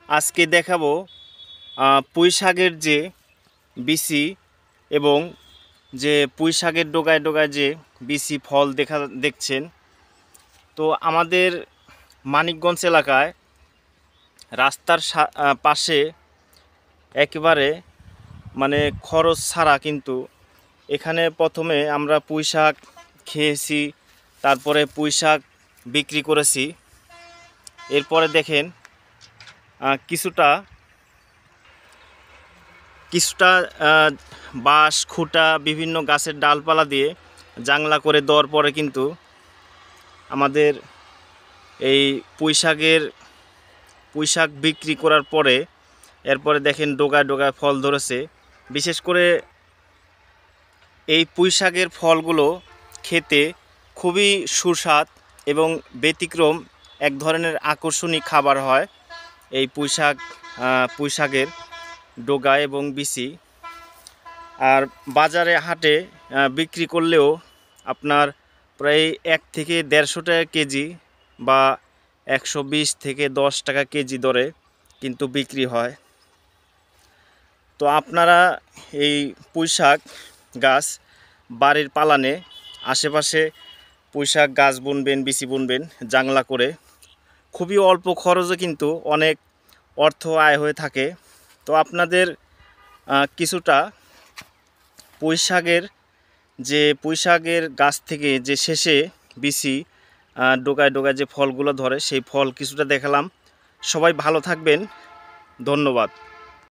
আজকে দেখাবো পুঁই শাকের যে বিচি এবং যে পুঁই শাকের ডগায় ডগায় যে বিচি ফল দেখছেন। তো আমাদের মানিকগঞ্জ এলাকায় রাস্তার পাশে একেবারে মানে খরচ ছাড়া কিন্তু এখানে প্রথমে আমরা পুঁই শাক খেয়েছি, তারপরে পুঁই শাক বিক্রি করেছি। এরপরে দেখেন কিছুটা বাঁশ খুঁটা বিভিন্ন গাছের ডালপালা দিয়ে জাংলা করে দেওয়ার পরে কিন্তু আমাদের এই পুঁই শাক বিক্রি করার পরে এরপরে দেখেন ডোগায় ডোগায় ফল ধরেছে। বিশেষ করে এই পুঁই শাকের ফলগুলো খেতে খুবই সুস্বাদ এবং ব্যতিক্রম এক ধরনের আকর্ষণীয় খাবার হয় এই পুঁই শাকের ডগা এবং বিচি। আর বাজারে হাটে বিক্রি করলেও আপনার প্রায় 1 থেকে 150 টাকা কেজি বা 120 থেকে 10 টাকা কেজি দরে কিন্তু বিক্রি হয়। তো আপনারা এই পুঁই শাক গাছ বাড়ির পালানে আশেপাশে পুঁই শাক গাছ বুনবেন, বিচি বুনবেন জাংলা করে। খুবই অল্প খরচে কিন্তু অনেক অর্থ আয় হয়ে থাকে। তো আপনাদের কিছুটা পুঁই শাকের গাছ থেকে যে শেষে বিচি ডোগায় ডোগায় যে ফলগুলো ধরে সেই ফল কিছুটা দেখালাম। সবাই ভালো থাকবেন, ধন্যবাদ।